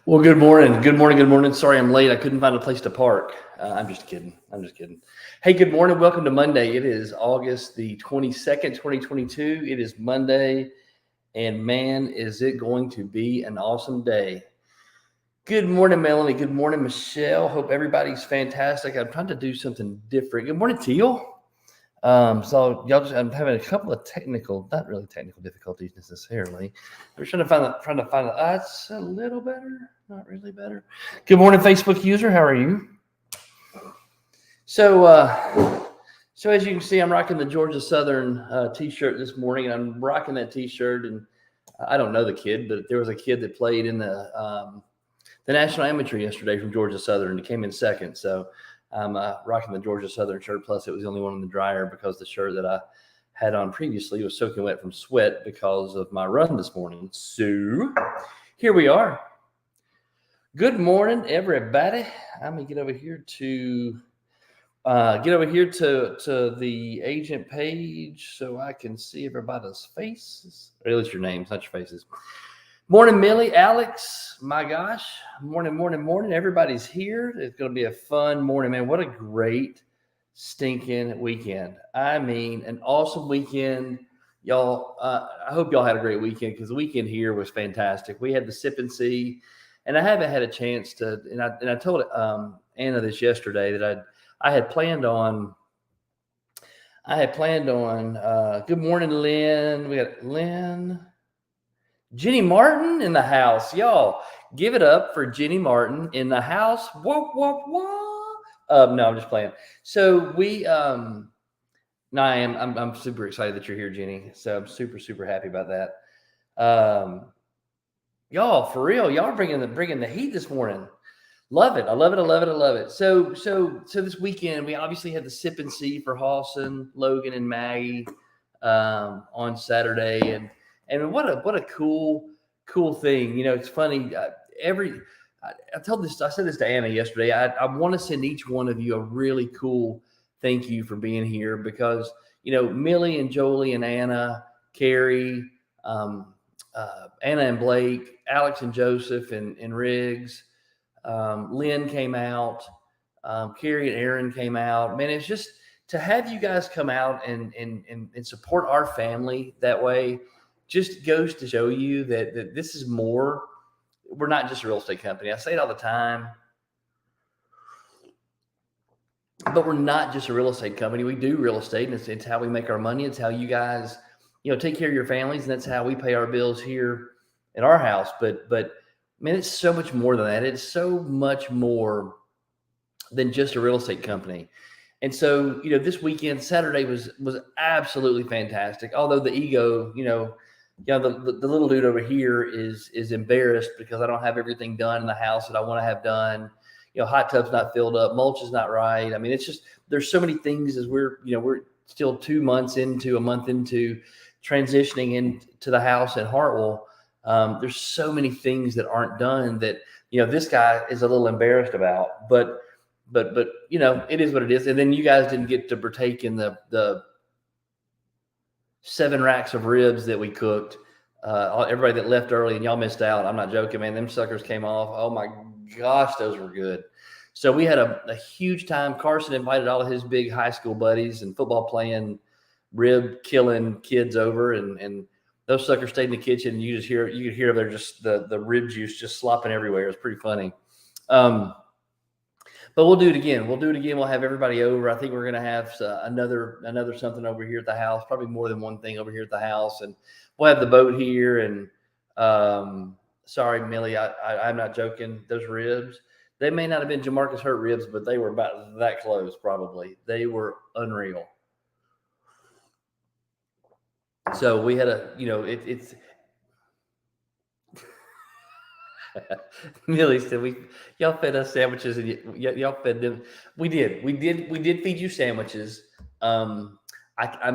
Well, good morning. Good morning. Good morning. Sorry I'm late. I couldn't find a place to park. I'm just kidding. Hey, good morning. Welcome to Monday. It is August the 22nd, 2022. It is Monday, and man, is it going to be an awesome day. Good morning, Melanie. Good morning, Michelle. Hope everybody's fantastic. I'm trying to do something different. Good morning, Teal. So y'all I'm having a couple of not really technical difficulties necessarily. We're trying to find that's a little better, not really better. Good morning, Facebook user. How are you? So as you can see, I'm rocking the Georgia Southern t-shirt this morning, and I'm rocking that t-shirt. And I don't know the kid, but there was a kid that played in the National Amateur yesterday from Georgia Southern. He came in second, so I'm rocking the Georgia Southern shirt. Plus, it was the only one in the dryer because the shirt that I had on previously was soaking wet from sweat because of my run this morning. So here we are. Good morning, everybody. I'm gonna get over here to the agent page so I can see everybody's faces, or at least your names, not your faces. Morning, Millie, Alex. My gosh, morning. Everybody's here. It's going to be a fun morning, man. What a great stinking weekend. I mean, an awesome weekend. Y'all, I hope y'all had a great weekend because the weekend here was fantastic. We had the sip and see, and I haven't had a chance to, and I told Anna this yesterday that I had planned on, good morning, Lynn. We got Lynn. Jenny Martin in the house. Y'all, give it up for Jenny Martin in the house. Whoop, whoop, whoop. No, I'm just playing. So I'm super excited that you're here, Jenny. So I'm super, super happy about that. Y'all, for real, y'all are bringing the heat this morning. Love it. I love it. So this weekend, we obviously had the sip and see for Halson, Logan, and Maggie on Saturday. And what a cool thing. You know, it's funny. I said this to Anna yesterday. I want to send each one of you a really cool thank you for being here because, you know, Millie and Jolie and Anna, Carrie, Anna and Blake, Alex and Joseph and Riggs, Lynn came out, Carrie and Aaron came out. Man, it's just to have you guys come out and support our family that way. Just goes to show you that this is more. We're not just a real estate company. I say it all the time, but we're not just a real estate company. We do real estate, and it's how we make our money. It's how you guys, take care of your families, and that's how we pay our bills here at our house. But man, it's so much more than that. It's so much more than just a real estate company. And so, this weekend, Saturday was absolutely fantastic. Although the ego, the little dude over here is embarrassed because I don't have everything done in the house that I want to have done. Hot tub's not filled up, mulch is not right. I mean, it's just there's so many things as we're still a month into transitioning into the house in Hartwell. There's so many things that aren't done that this guy is a little embarrassed about. But it is what it is. And then you guys didn't get to partake in the 7 racks of ribs that we cooked. Everybody that left early, and y'all missed out. I'm not joking, man. Them suckers came off. Oh my gosh, those were good. So we had a huge time. Carson invited all of his big high school buddies and football playing, rib killing kids over, and those suckers stayed in the kitchen. And you could hear there just the rib juice just slopping everywhere. It was pretty funny. But we'll do it again. We'll have everybody over. I think we're going to have another something over here at the house, probably more than one thing over here at the house. And we'll have the boat here. And sorry, Millie, I'm not joking. Those ribs, they may not have been Jamarcus Hurt ribs, but they were about that close probably. They were unreal. So we had it's Millie said, y'all fed us sandwiches and y'all fed them. We did feed you sandwiches. I'm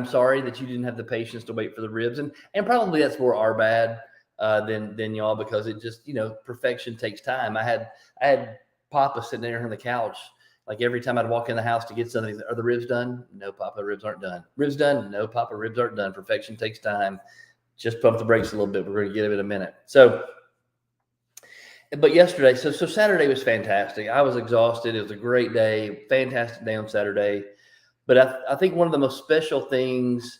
sorry that you didn't have the patience to wait for the ribs, and probably that's more our bad than y'all, because it just perfection takes time. I had Papa sitting there on the couch. Like every time I'd walk in the house to get something, are the ribs done? No, Papa, ribs aren't done. Ribs done? No, Papa, ribs aren't done. Perfection takes time. Just pump the brakes a little bit. We're going to get it in a minute. So But yesterday, so Saturday was fantastic. I was exhausted. It was a great day, fantastic day on Saturday. But I think one of the most special things,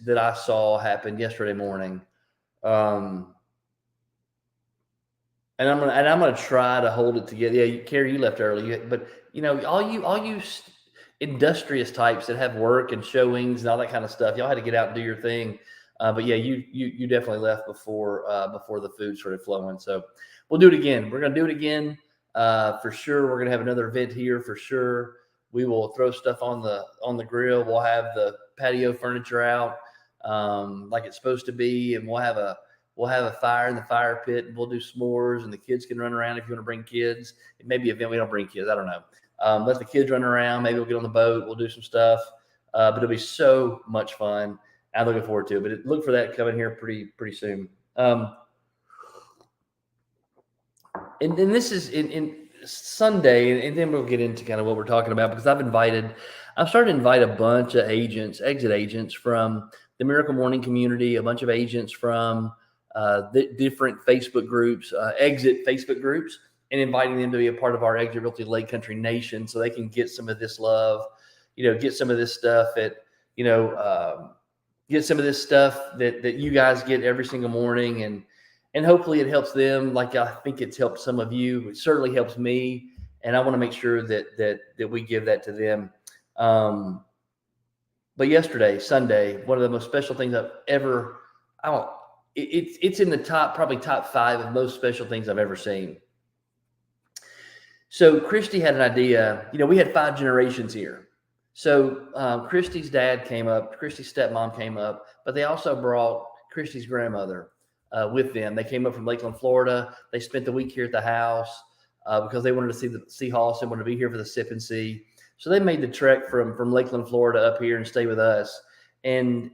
that I saw happen yesterday morning, and I'm gonna try to hold it together. Yeah, Carrie, you left early, but all you industrious types that have work and showings and all that kind of stuff, y'all had to get out and do your thing. But yeah, you definitely left before the food started flowing. So we'll do it again. We're gonna do it again for sure. We're gonna have another event here for sure. We will throw stuff on the grill. We'll have the patio furniture out like it's supposed to be, and we'll have a fire in the fire pit, and we'll do s'mores, and the kids can run around if you want to bring kids. It may be an event we don't bring kids. I don't know. Let the kids run around. Maybe we'll get on the boat. We'll do some stuff. But it'll be so much fun. I'm looking forward to it. But look for that coming here pretty soon. And this is in Sunday, and then we'll get into kind of what we're talking about, because I've started to invite a bunch of exit agents from the Miracle Morning community, a bunch of agents from the different Facebook groups, exit Facebook groups, and inviting them to be a part of our Exit Realty Lake Country Nation, so they can get some of this love, get some of this stuff get some of this stuff that you guys get every single morning, and hopefully it helps them like I think it's helped some of you. It certainly helps me, and I want to make sure that we give that to them. But yesterday, Sunday, one of the most special things I've ever, it's in the probably top 5 of most special things I've ever seen. So Christy had an idea. We had 5 generations here. So Christy's dad came up, Christy's stepmom came up, but they also brought Christy's grandmother with them. They came up from Lakeland, Florida. They spent the week here at the house because they wanted to see the Seahawks and wanted to be here for the sip and see. So they made the trek from Lakeland, Florida up here and stay with us. And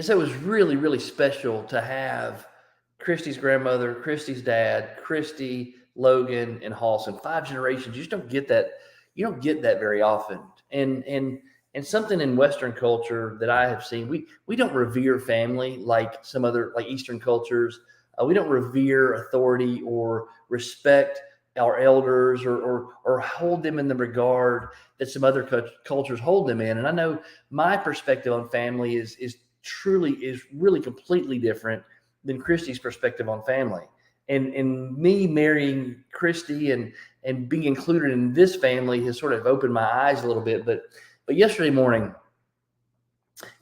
so it was really, really special to have Christy's grandmother, Christy's dad, Christy, Logan, and Halson. 5 generations. You just don't get that. You don't get that very often. And something in Western culture that I have seen, we don't revere family like some other, like Eastern cultures. We don't revere authority or respect our elders or hold them in the regard that some other cultures hold them in. And I know my perspective on family is really completely different than Christy's perspective on family. And me marrying Christy and being included in this family has sort of opened my eyes a little bit. But yesterday morning,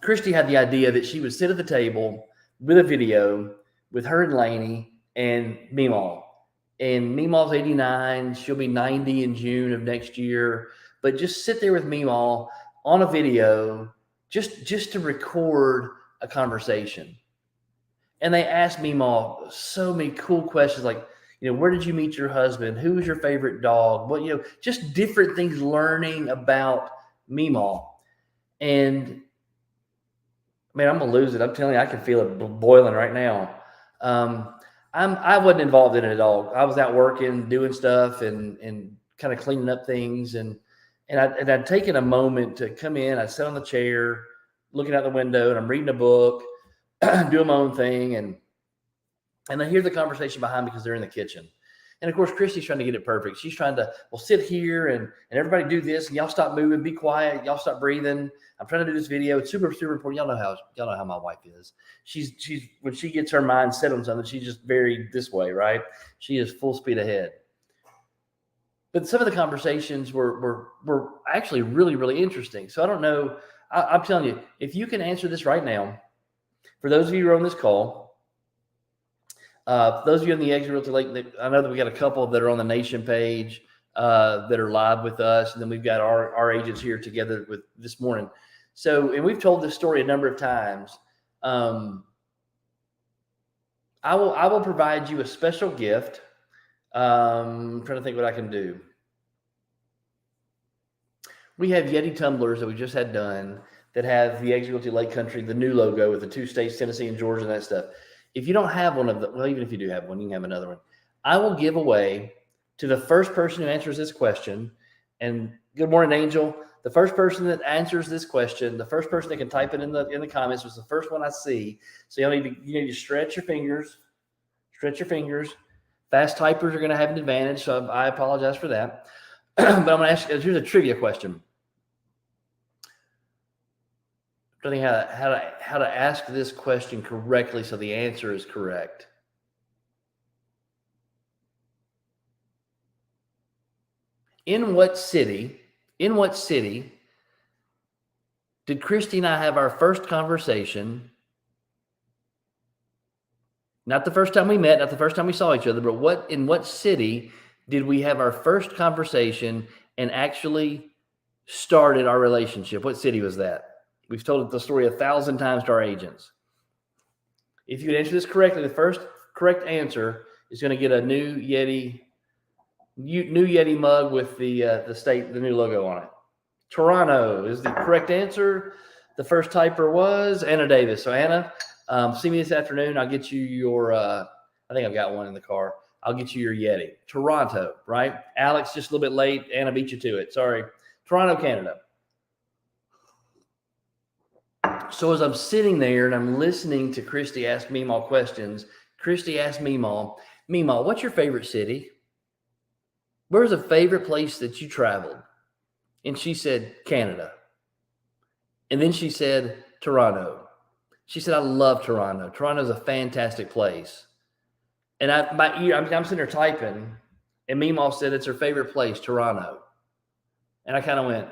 Christy had the idea that she would sit at the table with a video with her and Lainey and Meemaw. And Meemaw's 89. She'll be 90 in June of next year. But just sit there with Meemaw on a video just to record a conversation. And they asked Meemaw so many cool questions like, where did you meet your husband? Who was your favorite dog? What, just different things, learning about Meemaw. And man, I'm gonna lose it. I'm telling you, I can feel it boiling right now. I wasn't involved in it at all. I was out working, doing stuff, and kind of cleaning up things. And I'd taken a moment to come in. I sat on the chair, looking out the window, and I'm reading a book, doing my own thing, and I hear the conversation behind me because they're in the kitchen. And of course, Christy's trying to get it perfect. She's trying to, sit here and everybody do this, and y'all stop moving, be quiet, y'all stop breathing. I'm trying to do this video. It's super, super important. Y'all know how my wife is. She's when she gets her mind set on something, she's just very this way, right? She is full speed ahead. But some of the conversations were actually really, really interesting. So I don't know. I'm telling you, if you can answer this right now, for those of you who are on this call, those of you on the Exit Realty Lake, I know that we got a couple that are on the Nation page that are live with us, and then we've got our agents here together with this morning. So, and we've told this story a number of times. I will provide you a special gift. I'm trying to think what I can do. We have Yeti tumblers that we just had done that have the Exit Realty Lake Country, the new logo with the 2 states, Tennessee and Georgia, and that stuff. If you don't have one of them, well, even if you do have one, you can have another one. I will give away to the first person who answers this question. And good morning, Angel. the first person that answers this question, the first person that can type it in the comments was the first one I see. So you need to stretch your fingers. Stretch your fingers. Fast typers are going to have an advantage, so I apologize for that. But I'm going to ask you, here's a trivia question. I don't know how to ask this question correctly so the answer is correct. In what city did Christy and I have our first conversation? Not the first time we met, not the first time we saw each other, but in what city did we have our first conversation and actually started our relationship? What city was that? We've told the story 1,000 times to our agents. If you can answer this correctly, the first correct answer is going to get a new Yeti mug with the new logo on it. Toronto is the correct answer. The first typer was Anna Davis. So Anna, see me this afternoon. I'll get you your, I think I've got one in the car. I'll get you your Yeti. Toronto, right? Alex, just a little bit late. Anna beat you to it. Sorry. Toronto, Canada. So as I'm sitting there and I'm listening to Christy ask Meemaw questions, Christy asked Meemaw, what's your favorite city? Where's a favorite place that you traveled? And she said, Canada. And then she said, Toronto. She said, I love Toronto. Toronto's a fantastic place. And I'm sitting there typing, and Meemaw said it's her favorite place, Toronto. And I kind of went,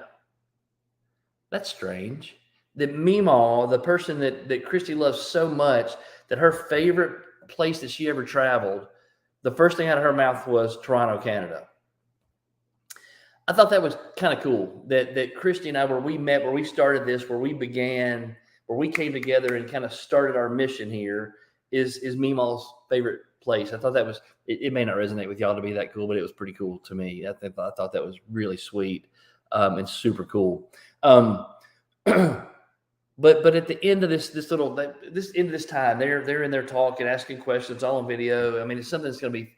that's strange. That Meemaw, the person that Christy loves so much, that her favorite place that she ever traveled, the first thing out of her mouth was Toronto, Canada. I thought that was kind of cool that Christy and I, where we met, where we started this, where we began, where we came together and kind of started our mission here is Meemaw's favorite place. I thought that was, it may not resonate with y'all to be that cool, but it was pretty cool to me. I thought that was really sweet and super cool. But at the end of this time, they're in there talking, asking questions, all on video. I mean, it's something that's going to be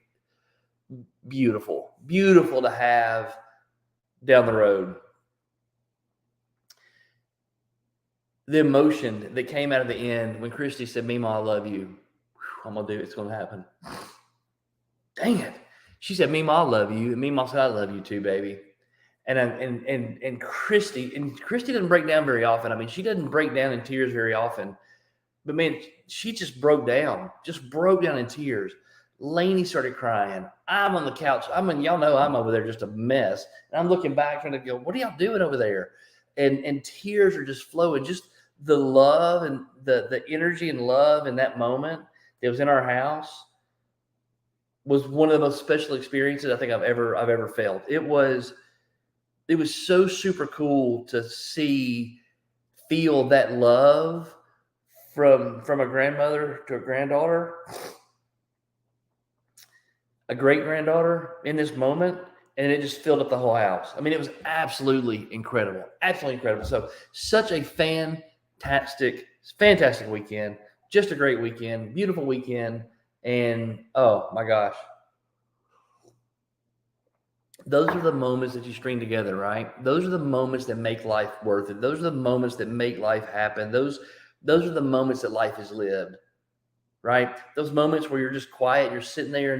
beautiful to have down the road. The emotion that came out of the end when Christy said, Meemaw, I love you. I'm going to do it. It's going to happen. Dang it. She said, Meemaw, I love you. And Meemaw said, I love you too, baby. And Christy doesn't break down very often. I mean, she doesn't break down in tears very often. But man, she just broke down in tears. Lainey started crying. I'm on the couch. Y'all know I'm over there just a mess. And I'm looking back trying to go, what are y'all doing over there? And tears are just flowing. Just the love and the energy and love in that moment that was in our house was one of the most special experiences I think I've ever felt. It was so super cool to feel that love from a grandmother to a granddaughter, a great granddaughter in this moment. And it just filled up the whole house. I mean, it was absolutely incredible. Absolutely incredible. So such a fantastic weekend. Just a great weekend, beautiful weekend. And oh my gosh. Those are the moments that you string together, right? Those are the moments that make life worth it. Those are the moments that make life happen. Those are the moments that life is lived, right? Those moments where you're just quiet, you're sitting there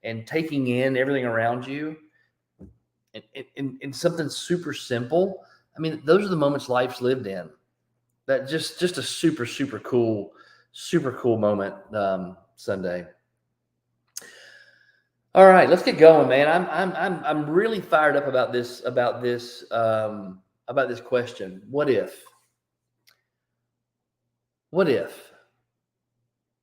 and taking in everything around you and something super simple. I mean, those are the moments life's lived in. That just a super, super cool moment Sunday. All right, let's get going, man. I'm really fired up about this question. What if?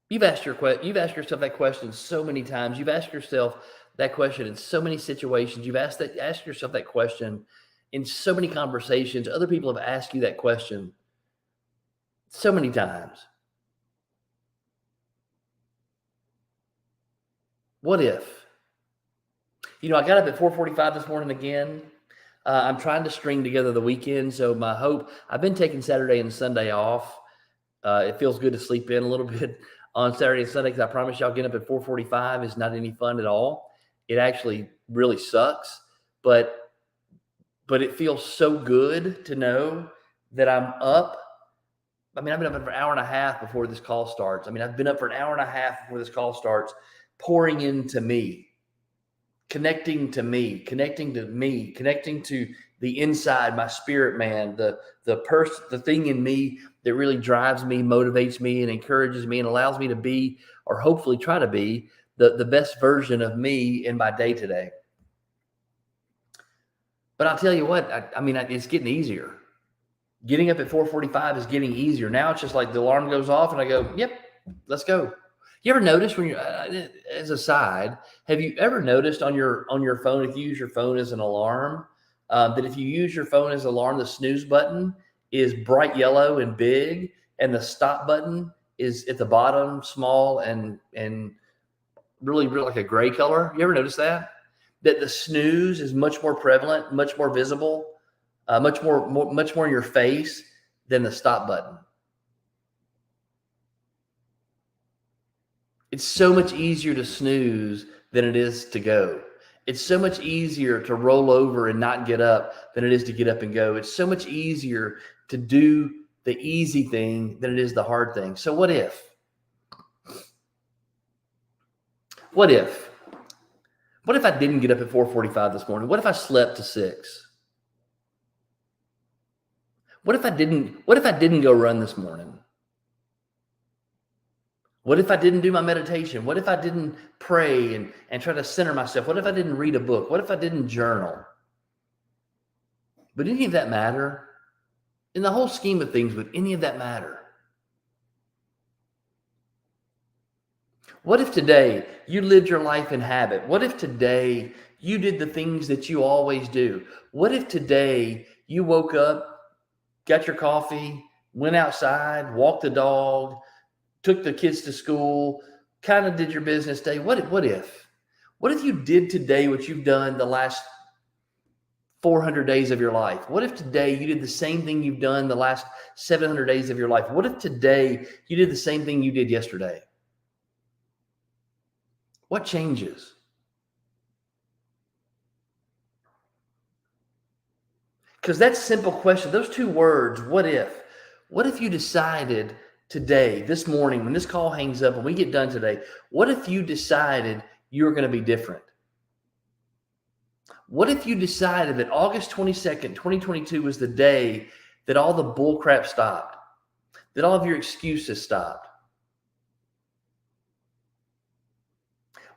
You've asked yourself that question so many times. You've asked yourself that question in so many situations. You've asked yourself that question in so many conversations. Other people have asked you that question so many times. What if? You know, I got up at 4:45 this morning again. I'm trying to string together the weekend. So my hope, I've been taking Saturday and Sunday off. It feels good to sleep in a little bit on Saturday and Sunday, because I promise y'all, getting up at 4:45 is not any fun at all. It actually really sucks. But but it feels so good to know that I'm up. I mean, I've been up for an hour and a half before this call starts. I mean, I've been up for an hour and a half before this call starts, pouring into me, connecting to me, connecting to me, connecting to the inside, my spirit man, the thing in me that really drives me, motivates me, and encourages me, and allows me to be, or hopefully try to be, the best version of me in my day today. But I'll tell you what, I mean, it's getting easier. Getting up at 4:45 is getting easier. Now it's just like the alarm goes off and I go, yep, let's go. You ever notice when you're, as a side, have you ever noticed on your phone, if you use your phone as an alarm, that if you use your phone as an alarm, the snooze button is bright yellow and big, and the stop button is at the bottom, small and really like a gray color? You ever notice that? That the snooze is much more prevalent, much more visible, much more in your face than the stop button. It's so much easier to snooze than it is to go. It's so much easier to roll over and not get up than it is to get up and go. It's so much easier to do the easy thing than it is the hard thing. So what if? What if I didn't get up at 4:45 this morning? What if I slept to 6? What if I didn't go run this morning? What if I didn't do my meditation? What if I didn't pray and try to center myself? What if I didn't read a book? What if I didn't journal? Would any of that matter? In the whole scheme of things, would any of that matter? What if today you lived your life in habit? What if today you did the things that you always do? What if today you woke up, got your coffee, went outside, walked the dog, took the kids to school, kind of did your business day? What if you did today what you've done the last 400 days of your life? What if today you did the same thing you've done the last 700 days of your life? What if today you did the same thing you did yesterday? What changes? Because that simple question, those two words, what if you decided today, this morning, when this call hangs up and we get done today, what if you decided you were going to be different? What if you decided that August 22nd, 2022 was the day that all the bull crap stopped, that all of your excuses stopped?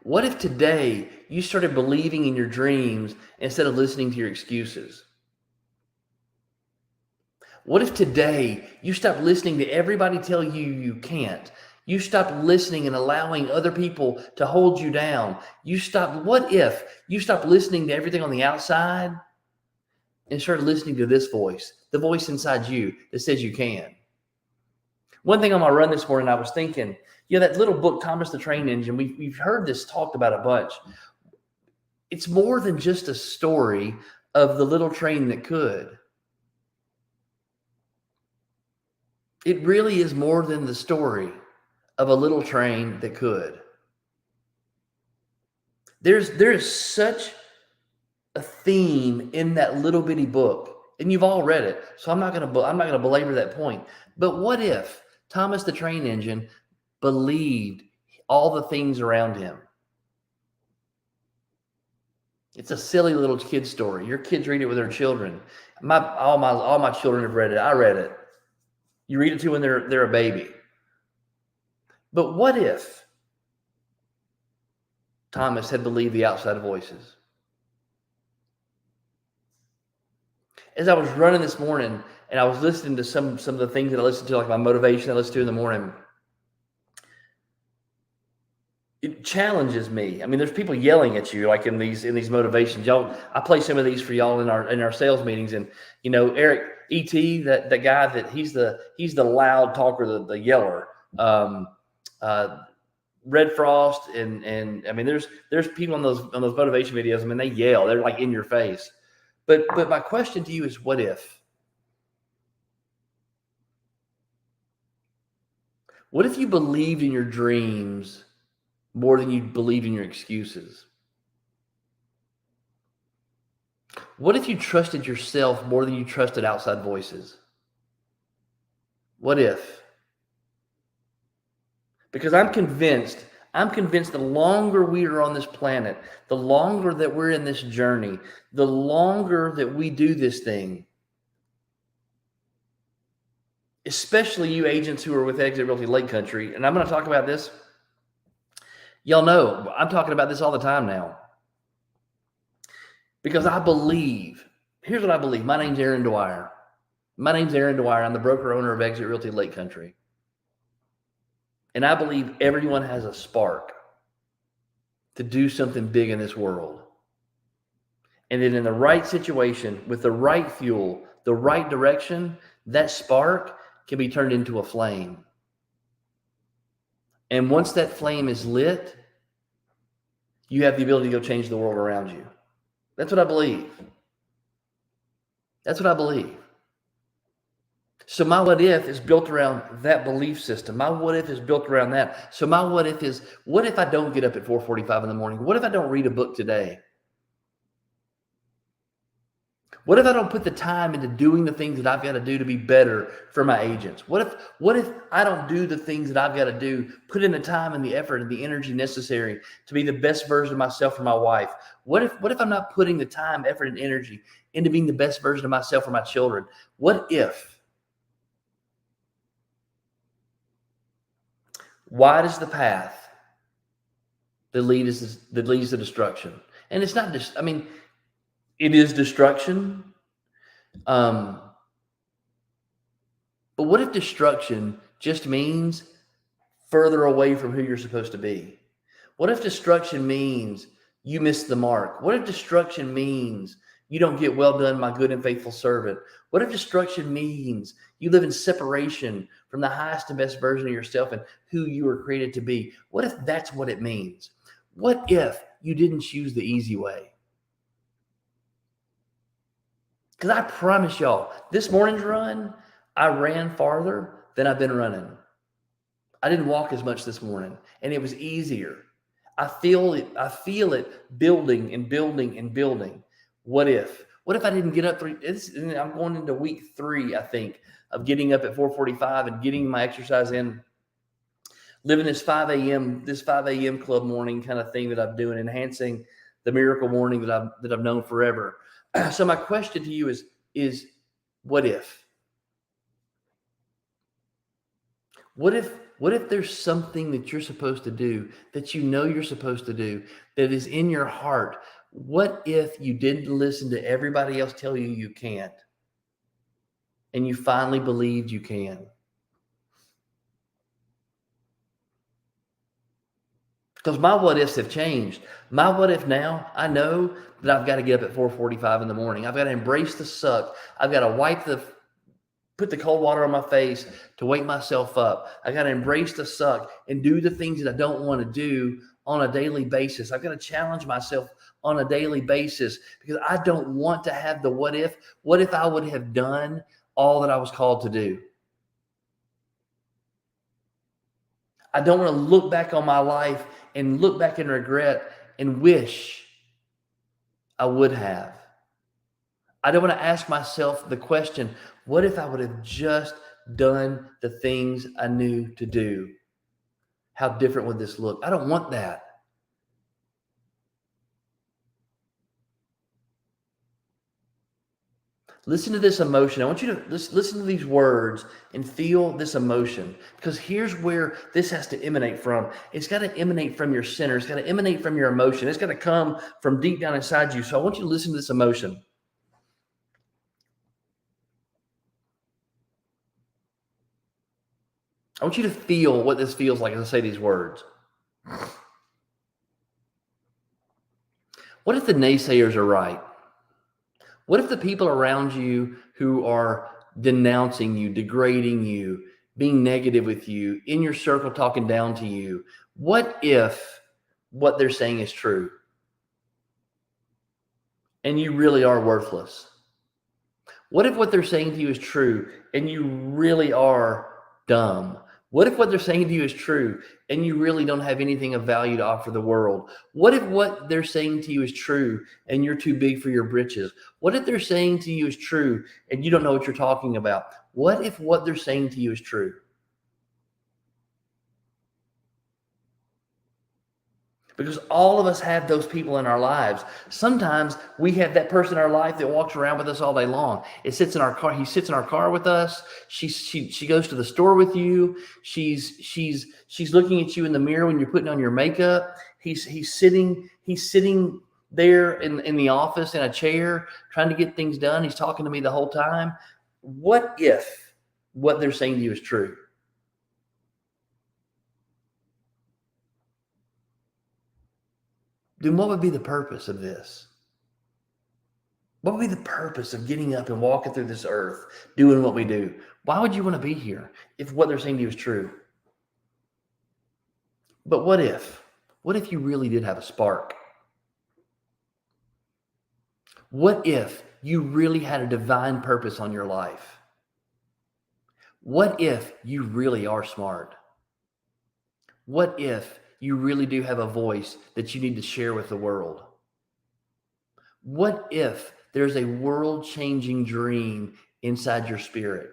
What if today you started believing in your dreams instead of listening to your excuses? What if today you stopped listening to everybody tell you you can't? You stopped listening and allowing other people to hold you down. What if you stopped listening to everything on the outside and started listening to this voice, the voice inside you that says you can? One thing on my run this morning, I was thinking, that little book, Thomas the Train Engine, we've heard this talked about a bunch. It's more than just a story of the little train that could. It really is more than the story of a little train that could. There is such a theme in that little bitty book, and you've all read it, so I'm not going to belabor that point. But what if Thomas the Train Engine believed all the things around him? It's a silly little kid story. Your kids read it with their children. All my children have read it. I read it. You read it to when they're a baby. But what if Thomas had believed the outside voices? As I was running this morning and I was listening to some of the things that I listen to, like my motivation I listen to in the morning, it challenges me. I mean, there's people yelling at you like in these motivations. Y'all, I play some of these for y'all in our sales meetings, and Eric E.T., that guy, that he's the loud talker, the yeller. Red Frost and I mean, there's people on those motivation videos. I mean, they yell. They're like in your face. But my question to you is, what if? What if you believed in your dreams more than you believed in your excuses? What if you trusted yourself more than you trusted outside voices? What if? Because I'm convinced the longer we are on this planet, the longer that we're in this journey, the longer that we do this thing, especially you agents who are with Exit Realty Lake Country, and I'm going to talk about this. Y'all know I'm talking about this all the time now. Because I believe, here's what I believe. My name's Aaron Dwyer. I'm the broker owner of Exit Realty Lake Country. And I believe everyone has a spark to do something big in this world. And then in the right situation, with the right fuel, the right direction, that spark can be turned into a flame. And once that flame is lit, you have the ability to go change the world around you. That's what I believe. So my what if is built around that belief system. My what if is built around that. So my what if is, what if I don't get up at 4:45 in the morning? What if I don't read a book today? What if I don't put the time into doing the things that I've got to do to be better for my agents? What if I don't do the things that I've got to do, put in the time and the effort and the energy necessary to be the best version of myself for my wife? What if I'm not putting the time, effort, and energy into being the best version of myself for my children? What if? Wide is the path that leads to destruction. And it's not just, it is destruction. But what if destruction just means further away from who you're supposed to be? What if destruction means you miss the mark? What if destruction means you don't get well done, my good and faithful servant? What if destruction means you live in separation from the highest and best version of yourself and who you were created to be? What if that's what it means? What if you didn't choose the easy way? Because I promise y'all, this morning's run, I ran farther than I've been running. I didn't walk as much this morning, and it was easier. I feel it building and building and building. What if? What if I didn't get up? I'm going into week 3, I think, of getting up at 4:45 and getting my exercise in, living this 5 a.m. club morning kind of thing that I'm doing, enhancing the miracle morning that I've known forever. So my question to you is what if? What if there's something that you're supposed to do, that you know you're supposed to do, that is in your heart? What if you didn't listen to everybody else tell you you can't, and you finally believed you can? Because my what ifs have changed. My what if now, I know that I've got to get up at 4:45 in the morning. I've got to embrace the suck. I've got to put the cold water on my face to wake myself up. I got to embrace the suck and do the things that I don't want to do on a daily basis. I've got to challenge myself on a daily basis because I don't want to have the what if. What if I would have done all that I was called to do? I don't want to look back on my life and look back in regret and wish I would have. I don't want to ask myself the question, what if I would have just done the things I knew to do? How different would this look? I don't want that. Listen to this emotion. I want you to listen to these words and feel this emotion, because here's where this has to emanate from. It's got to emanate from your center. It's got to emanate from your emotion. It's got to come from deep down inside you. So I want you to listen to this emotion. I want you to feel what this feels like as I say these words. What if the naysayers are right? What if the people around you who are denouncing you, degrading you, being negative with you, in your circle talking down to you, what if what they're saying is true and you really are worthless? What if what they're saying to you is true and you really are dumb? What if what they're saying to you is true and you really don't have anything of value to offer the world? What if what they're saying to you is true and you're too big for your britches? What if they're saying to you is true and you don't know what you're talking about? What if what they're saying to you is true? Because all of us have those people in our lives. Sometimes we have that person in our life that walks around with us all day long. It sits in our car. He sits in our car with us. She goes to the store with you. She's looking at you in the mirror when you're putting on your makeup. He's sitting there in the office in a chair trying to get things done. He's talking to me the whole time. What if what they're saying to you is true? Then what would be the purpose of this? What would be the purpose of getting up and walking through this earth, doing what we do? Why would you want to be here if what they're saying to you is true? But what if? What if you really did have a spark? What if you really had a divine purpose on your life? What if you really are smart? What if you really do have a voice that you need to share with the world? What if there's a world-changing dream inside your spirit?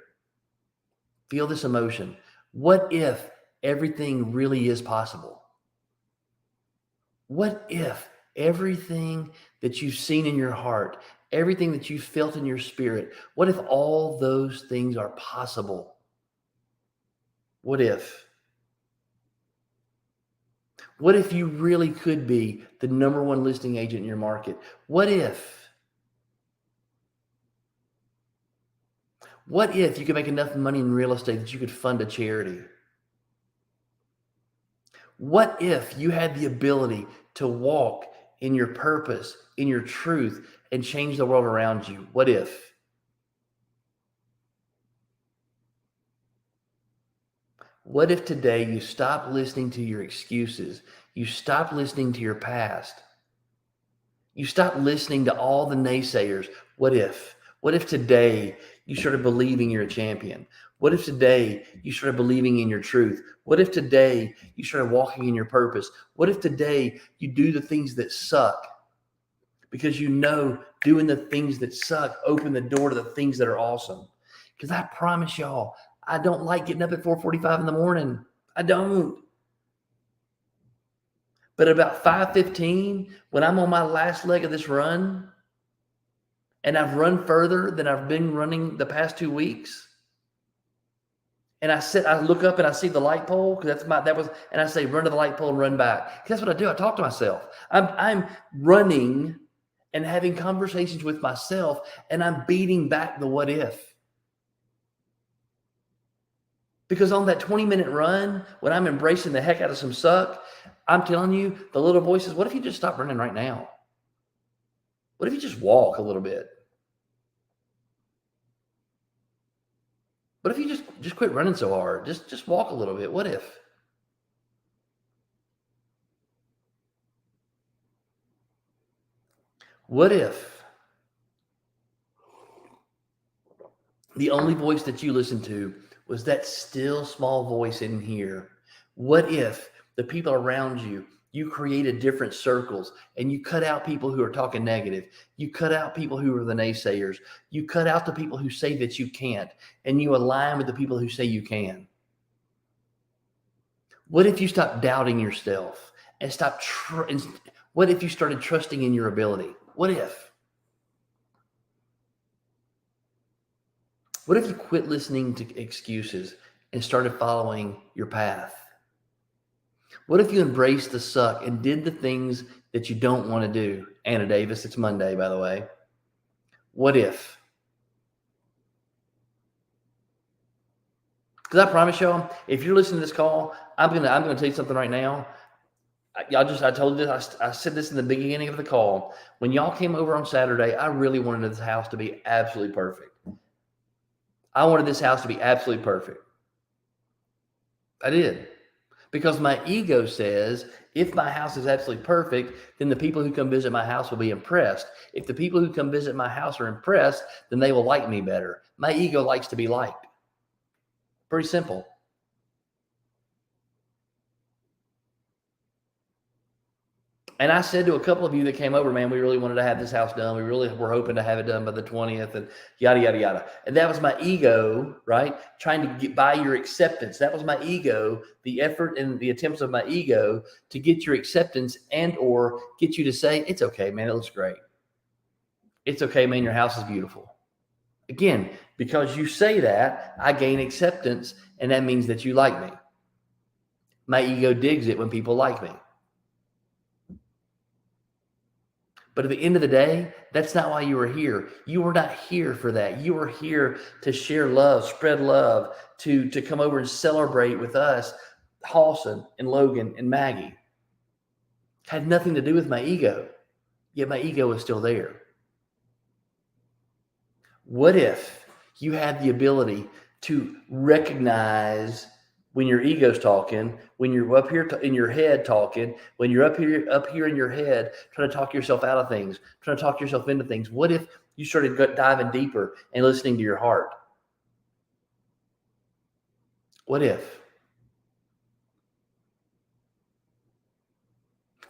Feel this emotion. What if everything really is possible? What if everything that you've seen in your heart, everything that you felt in your spirit, what if all those things are possible? What if? What if you really could be the number one listing agent in your market? What if? What if you could make enough money in real estate that you could fund a charity? What if you had the ability to walk in your purpose, in your truth, and change the world around you? What if? What if today you stop listening to your excuses? You stop listening to your past. You stop listening to all the naysayers. What if? What if today you started believing you're a champion? What if today you started believing in your truth? What if today you started walking in your purpose? What if today you do the things that suck because you know doing the things that suck open the door to the things that are awesome? Because I promise y'all, I don't like getting up at 4:45 in the morning. I don't. But about 5:15, when I'm on my last leg of this run, and I've run further than I've been running the past 2 weeks, and I look up and I see the light pole because and I say, run to the light pole and run back. That's what I do. I talk to myself. I'm running and having conversations with myself, and I'm beating back the what if. Because on that 20-minute run, when I'm embracing the heck out of some suck, I'm telling you, the little voice says, what if you just stop running right now? What if you just walk a little bit? What if you just quit running so hard? Just walk a little bit. What if? What if the only voice that you listen to was that still small voice in here? What if the people around you, you created different circles and you cut out people who are talking negative? You cut out people who are the naysayers. You cut out the people who say that you can't, and you align with the people who say you can. What if you stopped doubting yourself and what if you started trusting in your ability? What if? What if you quit listening to excuses and started following your path? What if you embraced the suck and did the things that you don't want to do? Anna Davis, it's Monday, by the way. What if? Because I promise y'all, if you're listening to this call, I'm gonna tell you something right now. I told you this. I said this in the beginning of the call. When y'all came over on Saturday, I really wanted this house to be absolutely perfect. I wanted this house to be absolutely perfect. I did. Because my ego says, if my house is absolutely perfect, then the people who come visit my house will be impressed. If the people who come visit my house are impressed, then they will like me better. My ego likes to be liked. Pretty simple. And I said to a couple of you that came over, man, we really wanted to have this house done. We really were hoping to have it done by the 20th and yada, yada, yada. And that was my ego, right? Trying to get by your acceptance. That was my ego, the effort and the attempts of my ego to get your acceptance and or get you to say, it's okay, man, it looks great. It's okay, man, your house is beautiful. Again, because you say that, I gain acceptance, and that means that you like me. My ego digs it when people like me. But at the end of the day, that's not why you were here. You were not here for that. You were here to share love, spread love, to come over and celebrate with us, Halson and Logan and Maggie. It had nothing to do with my ego, yet my ego is still there. What if you had the ability to recognize when your ego's talking, when you're up here in your head talking, when you're up here in your head trying to talk yourself out of things, trying to talk yourself into things? What if you started diving deeper and listening to your heart? What if?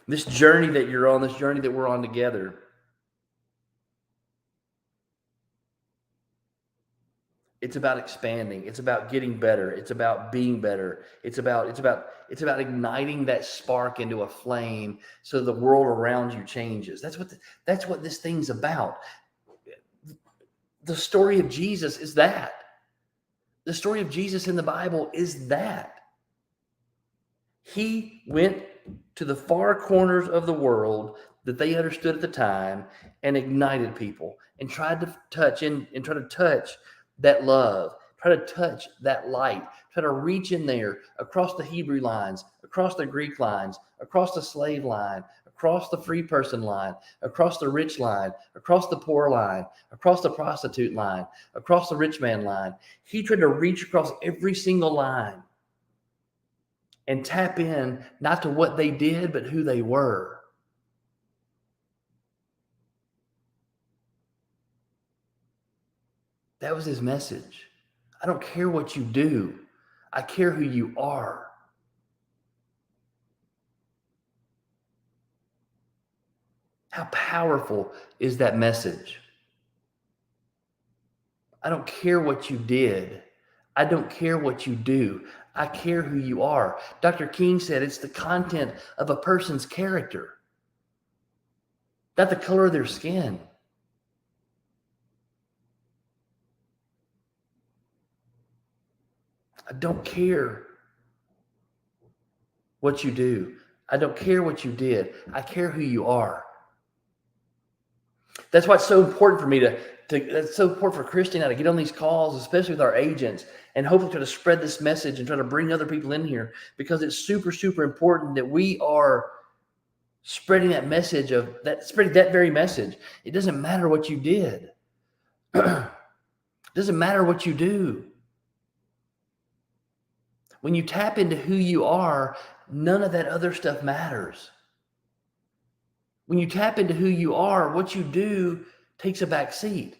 This journey that you're on, this journey that we're on together, it's about expanding. It's about getting better. It's about being better. It's about igniting that spark into a flame so the world around you changes. That's what this thing's about. The story of Jesus is that. The story of Jesus in the Bible is that. He went to the far corners of the world that they understood at the time and ignited people and tried to touch that love, try to touch that light, try to reach in there across the Hebrew lines, across the Greek lines, across the slave line, across the free person line, across the rich line, across the poor line, across the prostitute line, across the rich man line. He tried to reach across every single line and tap in not to what they did, but who they were. That was his message. I don't care what you do. I care who you are. How powerful is that message? I don't care what you did. I don't care what you do. I care who you are. Dr. King said it's the content of a person's character, not the color of their skin. I don't care what you do. I don't care what you did. I care who you are. That's why it's so important for me it's so important for Christy and I to get on these calls, especially with our agents, and hopefully try to spread this message and try to bring other people in here, because it's super, super important that we are spreading that message spreading that very message. It doesn't matter what you did. It doesn't matter what you do. When you tap into who you are, none of that other stuff matters. When you tap into who you are, what you do takes a back seat.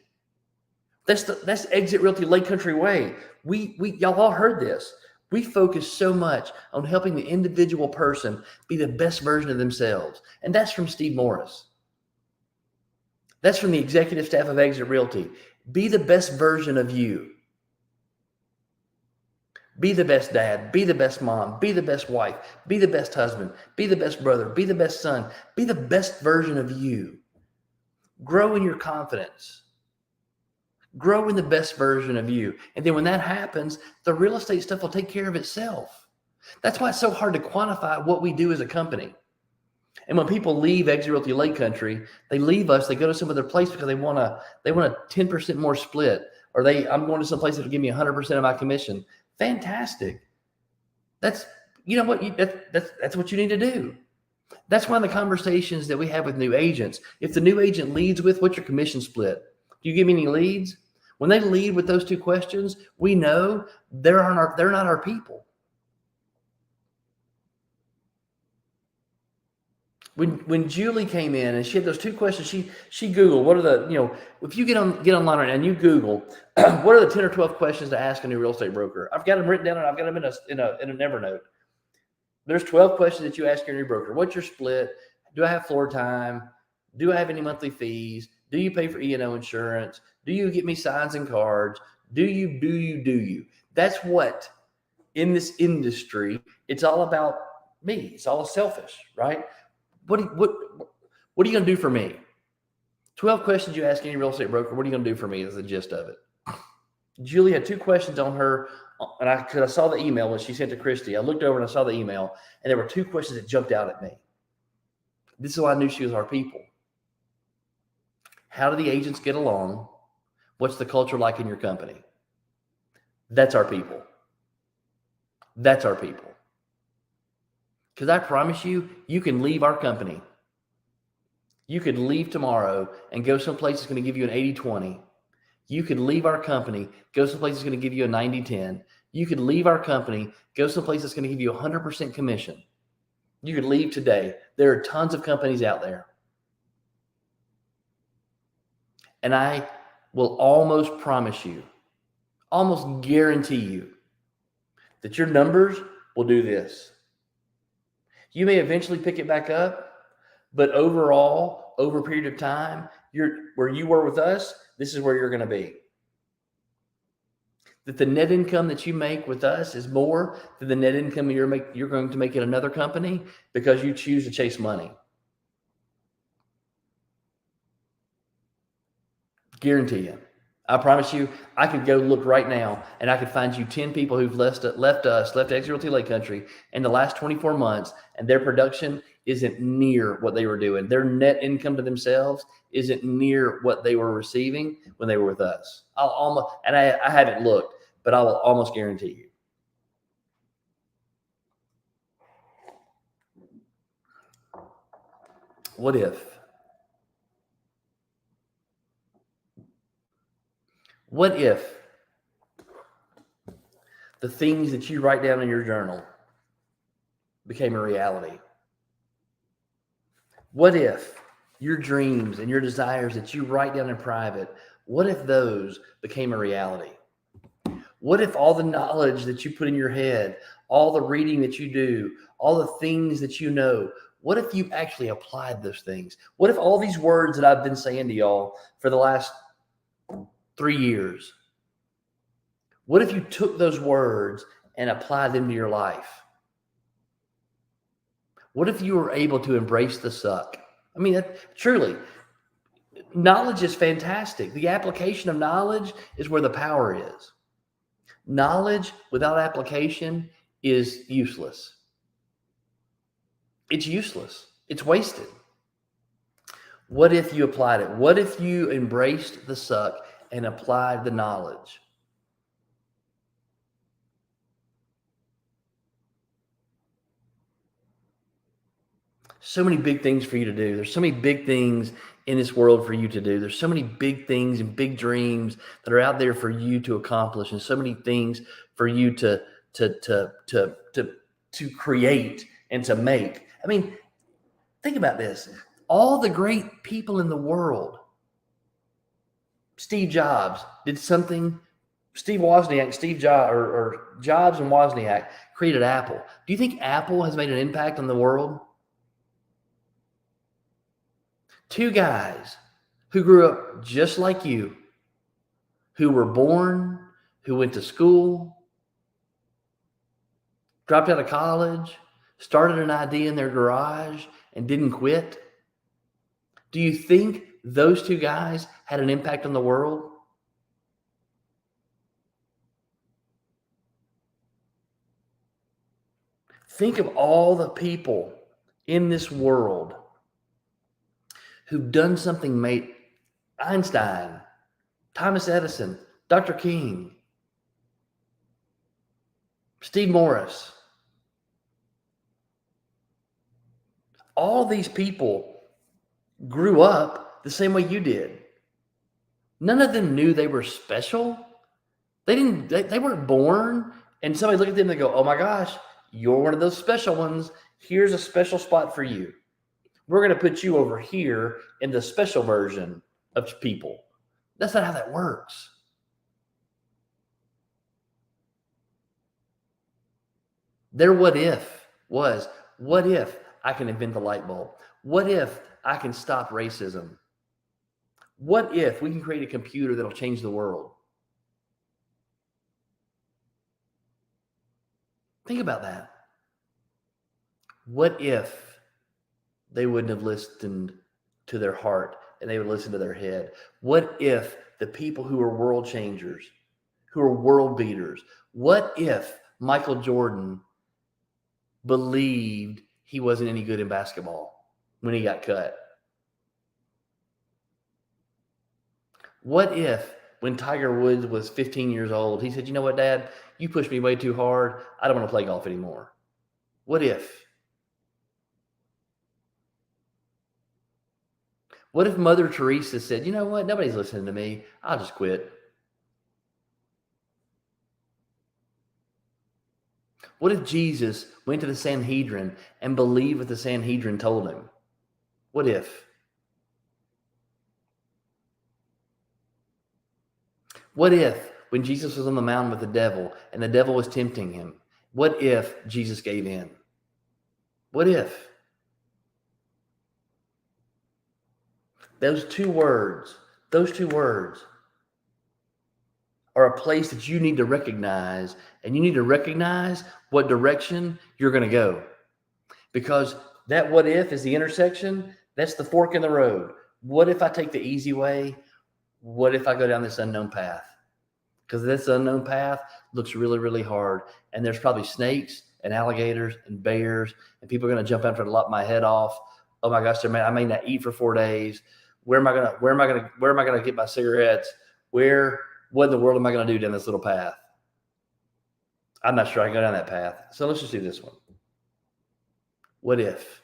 That's Exit Realty Lake Country Way. We y'all all heard this. We focus so much on helping the individual person be the best version of themselves. And that's from Steve Morris. That's from the executive staff of Exit Realty. Be the best version of you. Be the best dad, be the best mom, be the best wife, be the best husband, be the best brother, be the best son, be the best version of you. Grow in your confidence. Grow in the best version of you. And then when that happens, the real estate stuff will take care of itself. That's why it's so hard to quantify what we do as a company. And when people leave Exit Realty Lake Country, they leave us, they go to some other place because they want a 10% more split, or I'm going to some place that will give me 100% of my commission. Fantastic. That's what you need to do. That's one of the conversations that we have with new agents. If the new agent leads with, what's your commission split? Do you give me any leads? When they lead with those two questions, we know they're not our people. When Julie came in and she had those two questions, she Googled what are the, if you get online right now and you Google what are the 10 or 12 questions to ask a new real estate broker? I've got them written down and I've got them in a Evernote. There's 12 questions that you ask your new broker. What's your split? Do I have floor time? Do I have any monthly fees? Do you pay for E&O insurance? Do you get me signs and cards? Do you? That's what in this industry, it's all about me. It's all selfish, right? What are you going to do for me? 12 questions you ask any real estate broker. What are you going to do for me is the gist of it. Julie had 2 questions on her, and because I saw the email when she sent to Christy. I looked over and I saw the email, and there were 2 questions that jumped out at me. This is why I knew she was our people. How do the agents get along? What's the culture like in your company? That's our people. That's our people. Because I promise you, you can leave our company. You could leave tomorrow and go someplace that's going to give you an 80-20. You could leave our company, go someplace that's going to give you a 90-10. You could leave our company, go someplace that's going to give you 100% commission. You could leave today. There are tons of companies out there. And I will almost promise you, almost guarantee you, that your numbers will do this. You may eventually pick it back up, but overall, over a period of time, where you were with us, this is where you're going to be. That the net income that you make with us is more than the net income you're going to make at another company because you choose to chase money. Guarantee you. I promise you, I could go look right now and I could find you 10 people who've left Exit Realty Lake Country in the last 24 months, and their production isn't near what they were doing. Their net income to themselves isn't near what they were receiving when they were with us. I haven't looked, but I will almost guarantee you. What if the things that you write down in your journal became a reality? What if your dreams and your desires that you write down in private, what if those became a reality? What if all the knowledge that you put in your head, all the reading that you do, all the things that you know, what if you actually applied those things? What if all these words that I've been saying to y'all for the last 3 years, what if you took those words and applied them to your life? What if you were able to embrace the suck? I mean, truly, knowledge is fantastic. The application of knowledge is where the power is. Knowledge without application is useless. It's useless. It's wasted. What if you applied it? What if you embraced the suck and applied the knowledge? So many big things for you to do. There's so many big things in this world for you to do. There's so many big things and big dreams that are out there for you to accomplish, and so many things for you to create and to make. I mean, think about this. All the great people in the world, Steve Jobs did something. Steve Jobs and Wozniak created Apple. Do you think Apple has made an impact on the world? 2 guys who grew up just like you, who were born, who went to school, dropped out of college, started an idea in their garage, and didn't quit. Do you think those 2 guys had an impact on the world? Think of all the people in this world who've done something made. Einstein, Thomas Edison, Dr. King, Steve Morris. All these people grew up the same way you did. None of them knew they were special. They weren't born and somebody looked at them and they go, "Oh my gosh, you're one of those special ones. Here's a special spot for you. We're going to put you over here in the special version of people." That's not how that works. Their what if was, what if I can invent the light bulb? What if I can stop racism? What if we can create a computer that'll change the world? Think about that. What if they wouldn't have listened to their heart and they would listen to their head? What if the people who are world changers, who are world beaters, what if Michael Jordan believed he wasn't any good in basketball when he got cut? What if when Tiger Woods was 15 years old, he said, you know what, Dad, you pushed me way too hard. I don't want to play golf anymore. What if? What if Mother Teresa said, you know what, nobody's listening to me. I'll just quit. What if Jesus went to the Sanhedrin and believed what the Sanhedrin told him? What if? What if when Jesus was on the mountain with the devil and the devil was tempting him, what if Jesus gave in? What if? Those two words are a place that you need to recognize, and you need to recognize what direction you're going to go. Because that what if is the intersection, that's the fork in the road. What if I take the easy way? What if I go down this unknown path? Because this unknown path looks really, really hard. And there's probably snakes and alligators and bears, and people are going to jump out and try to lop my head off. Oh my gosh, I may not eat for 4 days. Where am I gonna get my cigarettes? What in the world am I gonna do down this little path? I'm not sure I can go down that path. So let's just do this one. What if?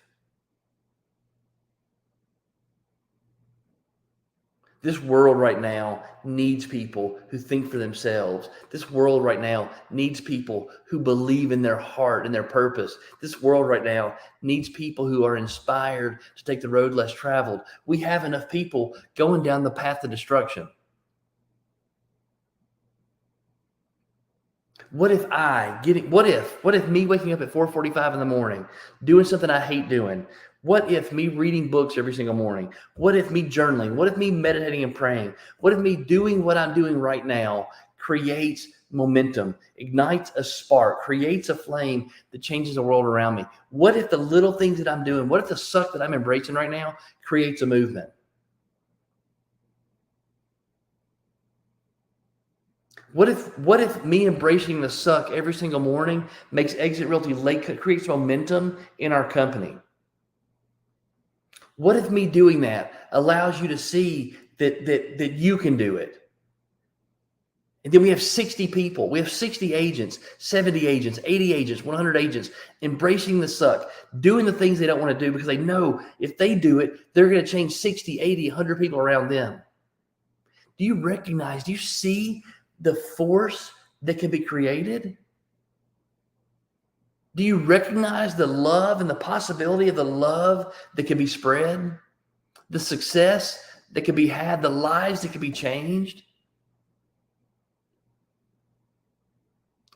This world right now needs people who think for themselves. This world right now needs people who believe in their heart and their purpose. This world right now needs people who are inspired to take the road less traveled. We have enough people going down the path of destruction. What if me waking up at 4:45 in the morning, doing something I hate doing? What if me reading books every single morning? What if me journaling? What if me meditating and praying? What if me doing what I'm doing right now creates momentum, ignites a spark, creates a flame that changes the world around me? What if the little things that I'm doing, what if the suck that I'm embracing right now creates a movement? What if me embracing the suck every single morning makes Exit Realty late, creates momentum in our company? What if me doing that allows you to see that you can do it? And then we have 60 people, we have 60 agents, 70 agents, 80 agents, 100 agents embracing the suck, doing the things they don't want to do because they know if they do it, they're going to change 60, 80, 100 people around them. Do you see the force that can be created? Do you recognize the love and the possibility of the love that can be spread? The success that can be had, the lives that can be changed?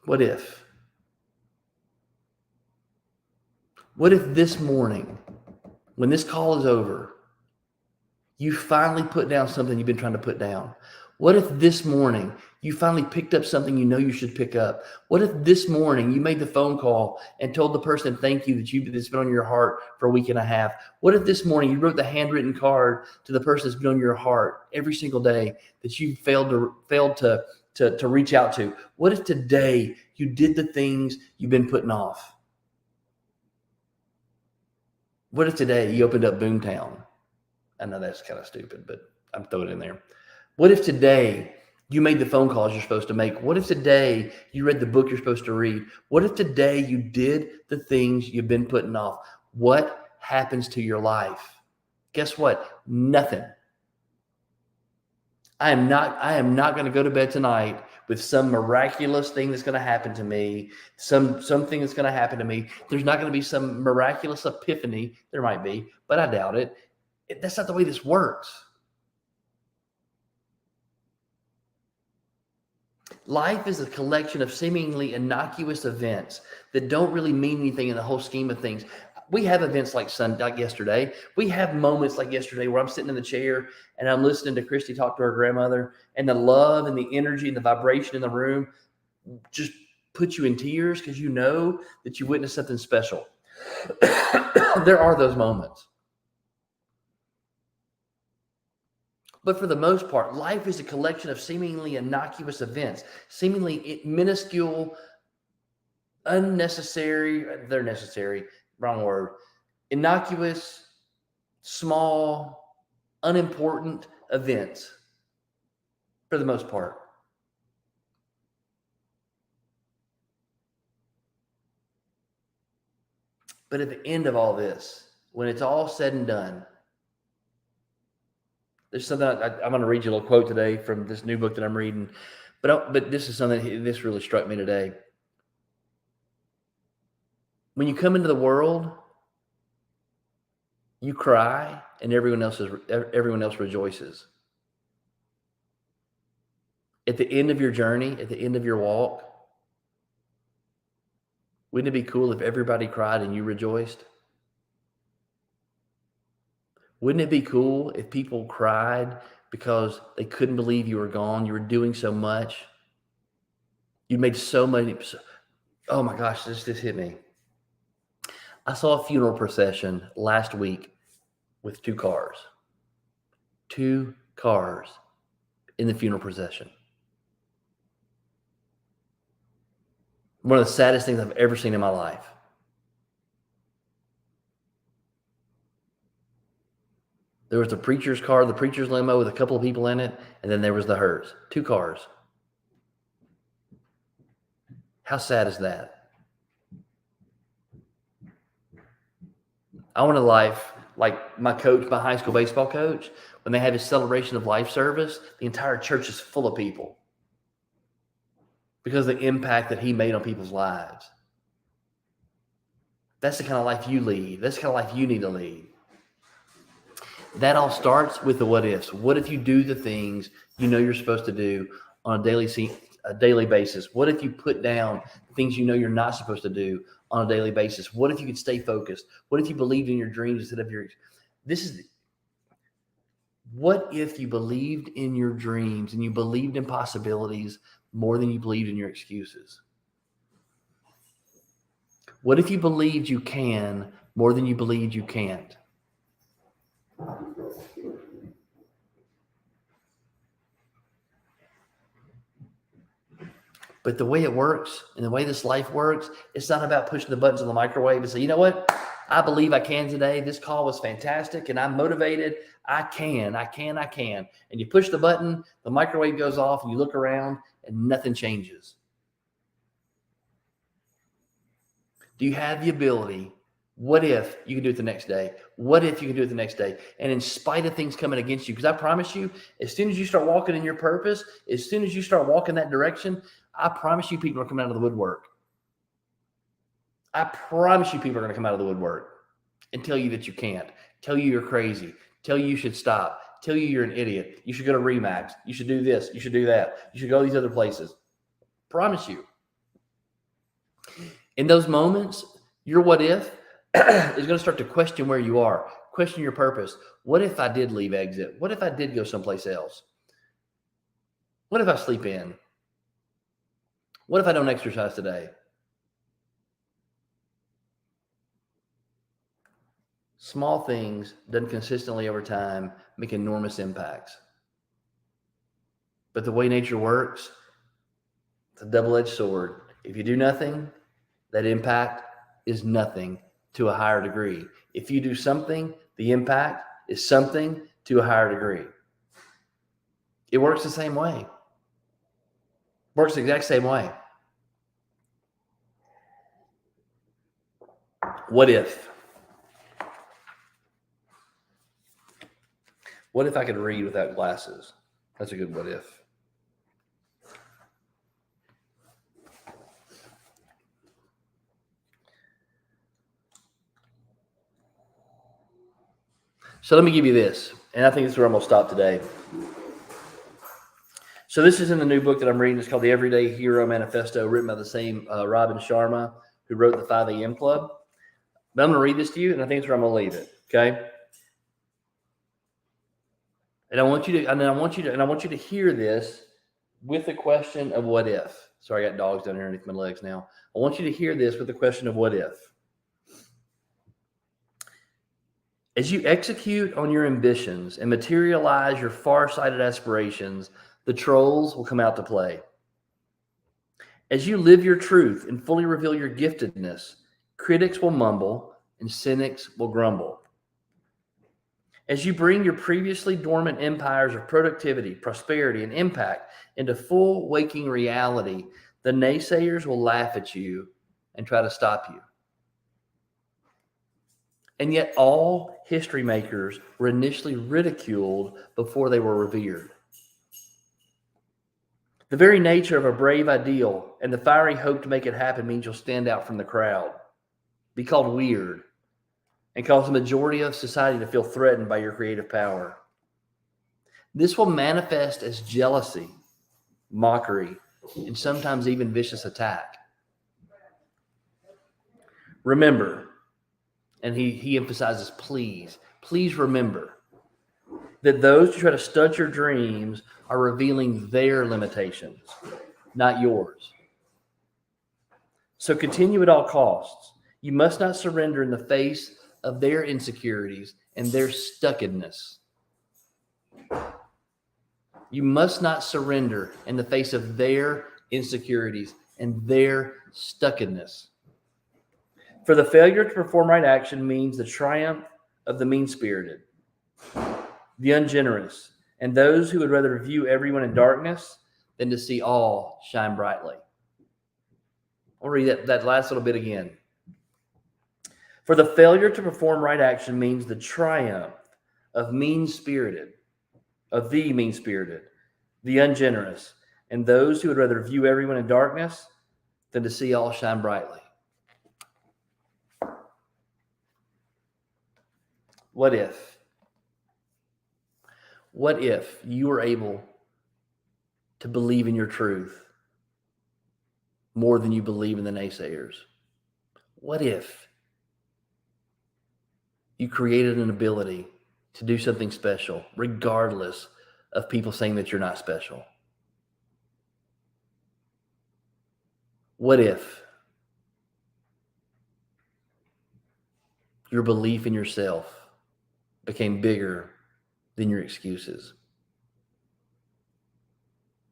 What if? What if this morning, when this call is over, you finally put down something you've been trying to put down? What if this morning you finally picked up something you know you should pick up? What if this morning you made the phone call and told the person thank you that's been on your heart for a week and a half? What if this morning you wrote the handwritten card to the person that's been on your heart every single day that you failed to reach out to? What if today you did the things you've been putting off? What if today you opened up Boomtown? I know that's kind of stupid, but I'm throwing it in there. What if today you made the phone calls you're supposed to make? What if today you read the book you're supposed to read? What if today you did the things you've been putting off? What happens to your life? Guess what? Nothing. I am not going to go to bed tonight with some miraculous thing that's going to happen to me, something that's going to happen to me. There's not going to be some miraculous epiphany. There might be, but I doubt it. That's not the way this works. Life is a collection of seemingly innocuous events that don't really mean anything in the whole scheme of things. We have events like yesterday. We have moments like yesterday where I'm sitting in the chair and I'm listening to Christy talk to her grandmother, and the love and the energy and the vibration in the room just puts you in tears because you know that you witnessed something special. There are those moments. But for the most part, life is a collection of seemingly innocuous events, seemingly minuscule, unnecessary, they're necessary, wrong word, innocuous, small, unimportant events for the most part. But at the end of all this, when it's all said and done, there's something I'm going to read you a little quote today from this new book that I'm reading. But this is something, this really struck me today. When you come into the world, you cry and everyone else rejoices. At the end of your journey, at the end of your walk, wouldn't it be cool if everybody cried and you rejoiced? Wouldn't it be cool if people cried because they couldn't believe you were gone? You were doing so much. You made so many. Oh my gosh, this hit me. I saw a funeral procession last week with 2 cars. 2 cars in the funeral procession. One of the saddest things I've ever seen in my life. There was the preacher's car, the preacher's limo with a couple of people in it, and then there was the hearse. 2 cars. How sad is that? I want a life like my coach, my high school baseball coach, when they have his celebration of life service, the entire church is full of people because of the impact that he made on people's lives. That's the kind of life you lead. That's the kind of life you need to lead. That all starts with the what ifs. What if you do the things you know you're supposed to do on a daily basis? What if you put down things you know you're not supposed to do on a daily basis? What if you could stay focused? What if you believed in your dreams instead of what if you believed in your dreams and you believed in possibilities more than you believed in your excuses? What if you believed you can more than you believed you can't? But the way it works and the way this life works, it's not about pushing the buttons on the microwave and say, you know what? I believe I can today. This call was fantastic and I'm motivated. I can. And you push the button, the microwave goes off and you look around and nothing changes. Do you have the ability? What if you can do it the next day? What if you can do it the next day? And in spite of things coming against you, because I promise you, as soon as you start walking in your purpose, as soon as you start walking that direction, I promise you people are coming out of the woodwork. I promise you people are going to come out of the woodwork and tell you that you can't, tell you you're crazy, tell you should stop, tell you you're an idiot. You should go to Remax. You should do this. You should do that. You should go to these other places. Promise you. In those moments, your what if is going to start to question where you are, question your purpose. What if I did leave exit? What if I did go someplace else? What if I sleep in? What if I don't exercise today? Small things done consistently over time make enormous impacts. But the way nature works, it's a double-edged sword. If you do nothing, that impact is nothing to a higher degree. If you do something, the impact is something to a higher degree. It works the same way. Works the exact same way. What if? What if I could read without glasses? That's a good what if. So let me give you this, and I think this is where I'm going to stop today. So this is in the new book that I'm reading. It's called The Everyday Hero Manifesto, written by the same Robin Sharma, who wrote the 5 a.m. Club. But I'm going to read this to you, and I think it's where I'm going to leave it. Okay. And I want you to hear this with the question of what if. Sorry, I got dogs down underneath my legs now. I want you to hear this with the question of what if. As you execute on your ambitions and materialize your far-sighted aspirations, the trolls will come out to play. As you live your truth and fully reveal your giftedness, critics will mumble and cynics will grumble. As you bring your previously dormant empires of productivity, prosperity, and impact into full waking reality, the naysayers will laugh at you and try to stop you. And yet all history makers were initially ridiculed before they were revered. The very nature of a brave ideal and the fiery hope to make it happen means you'll stand out from the crowd, be called weird, and cause the majority of society to feel threatened by your creative power. This will manifest as jealousy, mockery, and sometimes even vicious attack. Remember, and he emphasizes please remember that those who try to stunt your dreams are revealing their limitations, not yours. So continue at all costs. You must not surrender in the face of their insecurities and their stuckedness. You must not surrender in the face of their insecurities and their stuckedness. For the failure to perform right action means the triumph of the mean-spirited, the ungenerous, and those who would rather view everyone in darkness than to see all shine brightly. I'll read that last little bit again. For the failure to perform right action means the triumph of the mean-spirited, the ungenerous, and those who would rather view everyone in darkness than to see all shine brightly. What if? What if you were able to believe in your truth more than you believe in the naysayers? What if you created an ability to do something special, regardless of people saying that you're not special? What if your belief in yourself became bigger than your excuses?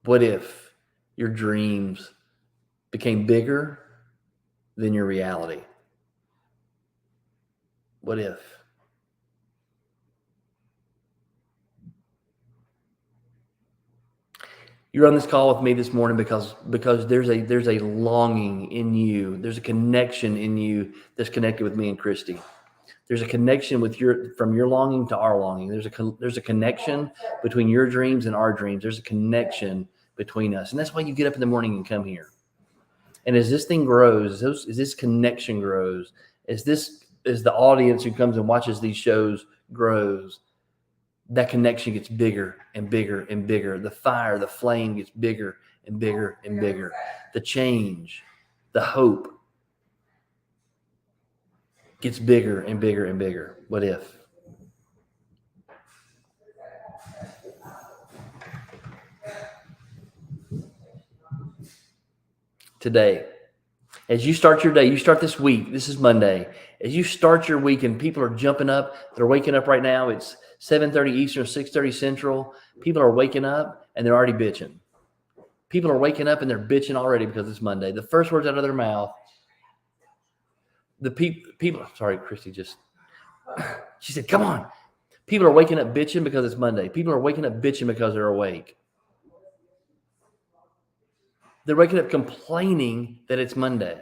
What if your dreams became bigger than your reality? What if? You're on this call with me this morning because there's a longing in you. There's a connection in you that's connected with me and Christy. There's a connection from your longing to our longing. There's a connection between your dreams and our dreams. There's a connection between us. And that's why you get up in the morning and come here. And as this thing grows, as this connection grows, as the audience who comes and watches these shows grows, that connection gets bigger and bigger and bigger. The fire, the flame gets bigger and bigger and bigger. The change, the hope gets bigger and bigger and bigger. What if? Today, as you start your day, you start this week, this is Monday. As you start your week and people are jumping up, they're waking up right now. It's 7:30 Eastern, 6:30 Central. People are waking up and they're already bitching. People are waking up and they're bitching already because it's Monday. The first words out of their mouth, sorry, Christy she said, come on. People are waking up bitching because it's Monday. People are waking up bitching because they're awake. They're waking up complaining that it's Monday.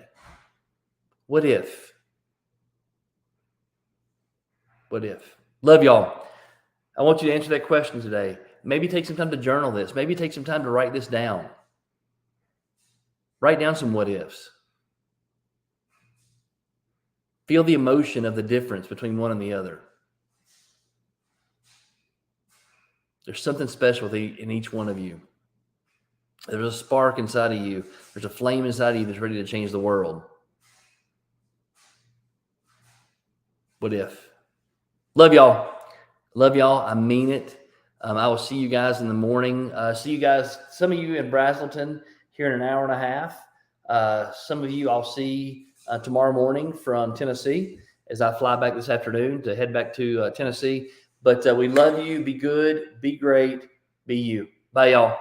What if? What if? Love y'all. I want you to answer that question today. Maybe take some time to journal this. Maybe take some time to write this down. Write down some what ifs. Feel the emotion of the difference between one and the other. There's something special in each one of you. There's a spark inside of you. There's a flame inside of you that's ready to change the world. What if? Love y'all. Love y'all. I mean it. I will see you guys in the morning. See you guys, some of you in Braselton here in an hour and a half. Some of you I'll see tomorrow morning from Tennessee as I fly back this afternoon to head back to Tennessee. But we love you. Be good. Be great. Be you. Bye, y'all.